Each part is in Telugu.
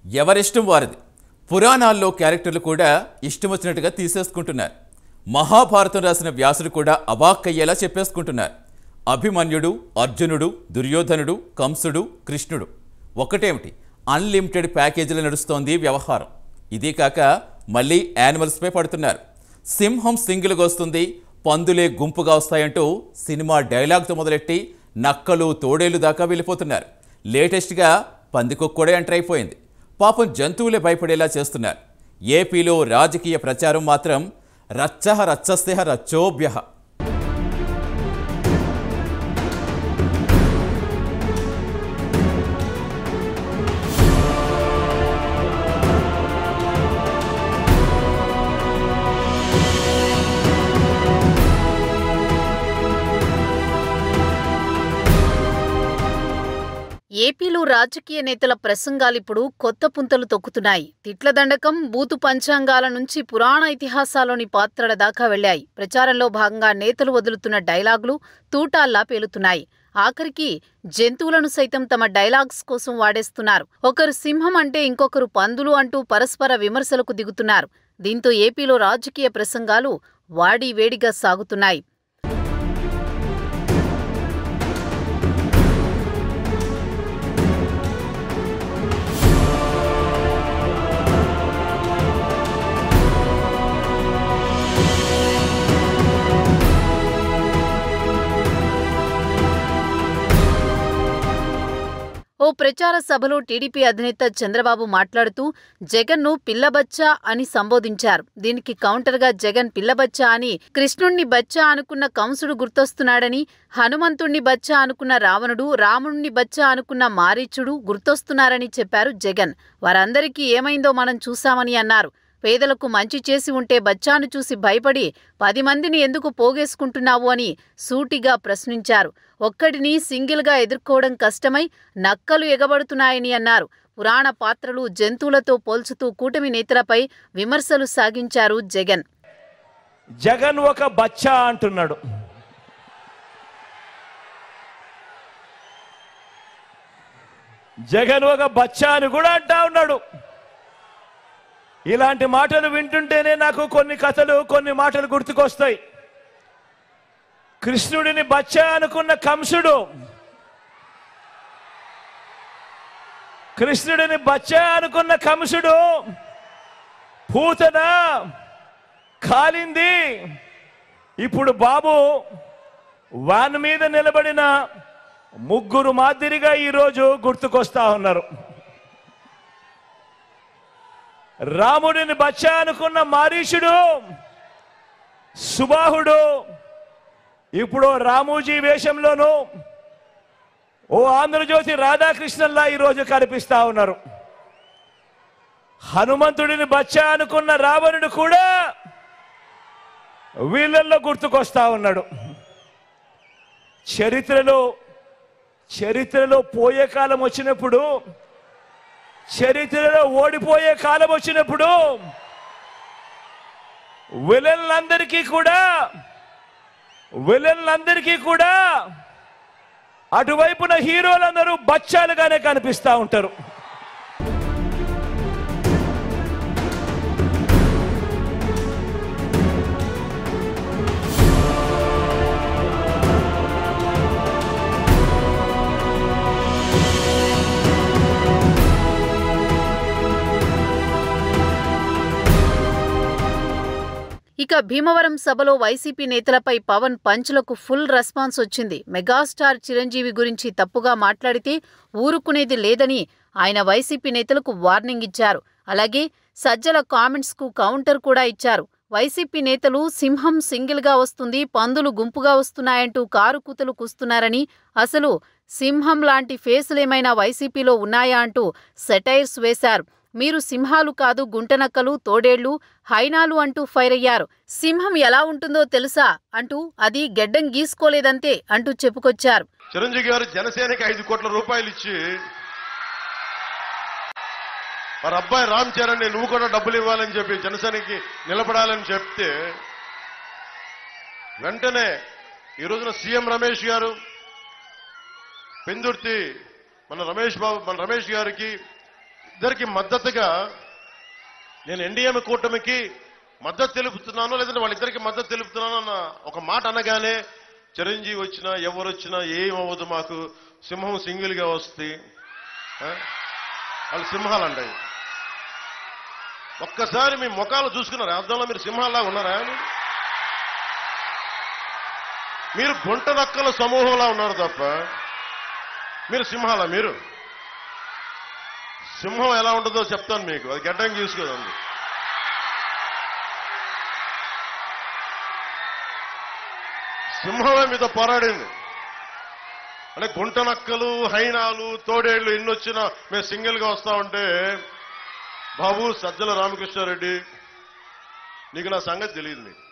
ఎవరిష్టం వారిది. పురాణాల్లో క్యారెక్టర్లు కూడా ఇష్టం వచ్చినట్టుగా తీసేసుకుంటున్నారు. మహాభారతం రాసిన వ్యాసుడు కూడా అవాక్కయ్యేలా చెప్పేసుకుంటున్నారు. అభిమన్యుడు, అర్జునుడు, దుర్యోధనుడు, కంసుడు, కృష్ణుడు ఒకటేమిటి, అన్లిమిటెడ్ ప్యాకేజీలు నడుస్తోంది వ్యవహారం. ఇదే కాక మళ్ళీ యానిమల్స్పై పడుతున్నారు. సింహం సింగిల్గా వస్తుంది, పందులే గుంపుగా వస్తాయంటూ సినిమా డైలాగ్తో మొదలెట్టి నక్కలు తోడేళ్లు దాకా వెళ్ళిపోతున్నారు. లేటెస్ట్గా పందికొక్కు కూడా ఎంటర్ అయిపోయింది. పాపం జంతువులే భయపడేలా చేస్తున్నారు. ఏపీలో రాజకీయ ప్రచారం మాత్రం రచ్చహ రచ్చస్యః రచ్చోభ్యః. ఏపీలో రాజకీయ నేతల ప్రసంగాలిప్పుడు కొత్త పుంతలు తొక్కుతున్నాయి. తిట్ల దండకం, బూతు పంచాంగాల నుంచి పురాణ ఇతిహాసాలోని పాత్రల దాకా వెళ్లాయి. ప్రచారంలో భాగంగా నేతలు వదులుతున్న డైలాగులు తూటాల్లా పేలుతున్నాయి. ఆఖరికి జంతువులను సైతం తమ డైలాగ్స్ కోసం వాడేస్తున్నారు. ఒకరు సింహం అంటే ఇంకొకరు పందులు అంటూ పరస్పర విమర్శలకు దిగుతున్నారు. దీంతో ఏపీలో రాజకీయ ప్రసంగాలు వాడి వేడిగా సాగుతున్నాయి. ఓ ప్రచార సభలో టీడీపీ అధినేత చంద్రబాబు మాట్లాడుతూ జగన్ను పిల్లబచ్చా అని సంబోధించారు. దీనికి కౌంటర్గా జగన్ పిల్లబచ్చా అని కృష్ణుణ్ణి బచ్చా అనుకున్న కంసుడు గుర్తొస్తున్నాడని, హనుమంతుణ్ణి బచ్చా అనుకున్న రావణుడు, రాముణ్ణి బచ్చా అనుకున్న మారీచుడు గుర్తొస్తున్నారని చెప్పారు జగన్. వారందరికీ ఏమైందో మనం చూశామని అన్నారు. పేదలకు మంచి చేసి ఉంటే బచ్చాను చూసి భయపడి 10 మందిని ఎందుకు పోగేసుకుంటున్నావు అని సూటిగా ప్రశ్నించారు. ఒక్కడిని సింగిల్గా ఎదుర్కోవడం కష్టమై నక్కలు ఎగబడుతున్నాయని అన్నారు. పురాణ పాత్రలు జంతువులతో పోల్చుతూ కూటమి నేతలపై విమర్శలు సాగించారు జగన్. జగన్ ఒక బచ్చా అంటున్నాడు. జగన్ ఒక బచ్చా అని కూడా అంటా ఉన్నాడు. ఇలాంటి మాటలు వింటుంటేనే నాకు కొన్ని కథలు, కొన్ని మాటలు గుర్తుకొస్తాయి. కృష్ణుడిని బచ్చా అనుకున్న కంసుడు, కృష్ణుడిని బచ్చా అనుకున్న కంసుడు పూతన కాలింది. ఇప్పుడు బాబు వాన్ మీద నిలబడిన ముగ్గురు మాదిరిగా ఈరోజు గుర్తుకొస్తా ఉన్నారు. రాముడిని బచ్చా అనుకున్న మారీషుడు, సుబాహుడు ఇప్పుడు రామూజీ వేషంలోనూ ఓ ఆంధ్రజ్యోతి రాధాకృష్ణన్లా ఈరోజు కనిపిస్తా ఉన్నారు. హనుమంతుడిని బచ్చా అనుకున్న రావణుడు కూడా వీళ్ళల్లో గుర్తుకొస్తా ఉన్నాడు. చరిత్రలో పోయే కాలం వచ్చినప్పుడు, చరిత్రలో ఓడిపోయే కాలం వచ్చినప్పుడు విలన్లందరికీ కూడా అటువైపున హీరోలందరూ బచ్చాలుగానే కనిపిస్తా ఉంటారు. ఇక భీమవరం సభలో వైసీపీ నేతలపై పవన్ పంచ్లకు ఫుల్ రెస్పాన్స్ వచ్చింది. మెగాస్టార్ చిరంజీవి గురించి తప్పుగా మాట్లాడితే ఊరుకునేది లేదని ఆయన వైసీపీ నేతలకు వార్నింగ్ ఇచ్చారు. అలాగే సజ్జల కామెంట్స్కు కౌంటర్ కూడా ఇచ్చారు. వైసీపీ నేతలు సింహం సింగిల్గా వస్తుంది, పందులు గుంపుగా వస్తున్నాయంటూ కారు కూతలు కూస్తున్నారని, అసలు సింహం లాంటి ఫేసులేమైనా వైసీపీలో ఉన్నాయా అంటూ సెటైర్స్ వేశారు. మీరు సింహాలు కాదు, గుంటనక్కలు, తోడేళ్లు, హైనాలు అంటూ ఫైర్ అయ్యారు. సింహం ఎలా ఉంటుందో తెలుసా అంటూ అది గెడ్డం గీసుకోలేదంతే అంటూ చెప్పుకొచ్చారు. చిరంజీవి గారు జనసేనకి 5 కోట్ల రూపాయలు ఇచ్చి వారి అబ్బాయి రామ్ చరణ్ నువ్వు కూడా డబ్బులు ఇవ్వాలని చెప్పి జనసేనకి నిలబడాలని చెప్తే వెంటనే ఈ రోజున సీఎం రమేష్ గారు పెందుర్తి మన రమేష్ గారికి ఇద్దరికి మద్దతుగా నేను ఎన్డీఏ కూటమికి మద్దతు తెలుపుతున్నాను, లేదంటే వాళ్ళిద్దరికి మద్దతు తెలుపుతున్నాను అన్న ఒక మాట అనగానే చిరంజీవి వచ్చినా ఎవరు వచ్చినా ఏమవ్వదు, మాకు సింహం సింగిల్గా వస్తే వాళ్ళు సింహాలు అంటాయి. ఒక్కసారి మీ ముఖాలు చూసుకున్నారా? అర్థంలో మీరు సింహాల్లా ఉన్నారా? మీరు గుంట నక్కల సమూహంలా ఉన్నారు తప్ప మీరు సింహాలా? మీరు సింహం ఎలా ఉంటుందో చెప్తాను మీకు, అది గడ్డం చూసుకోదండి. సింహమే మీతో పోరాడింది. అంటే గుంట నక్కలు, హైనాలు, తోడేళ్లు ఎన్ని వచ్చినా మేము సింగిల్గా వస్తామంటే, బాబు సజ్జల రామకృష్ణారెడ్డి నీకు నా సంగతి తెలియదు. నీకు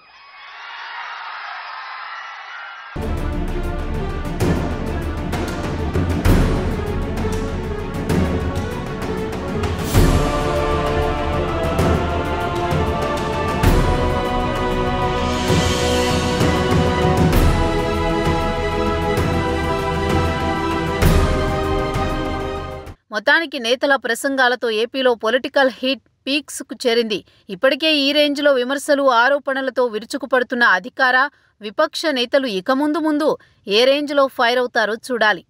మొత్తానికి నేతల ప్రసంగాలతో ఏపీలో పొలిటికల్ హీట్ పీక్స్ కు చేరింది. ఇప్పటికే ఈ రేంజ్లో విమర్శలు, ఆరోపణలతో విరుచుకుపడుతున్న అధికార, విపక్ష నేతలు ఇక ముందు ఏ రేంజ్లో ఫైర్ అవుతారో చూడాలి.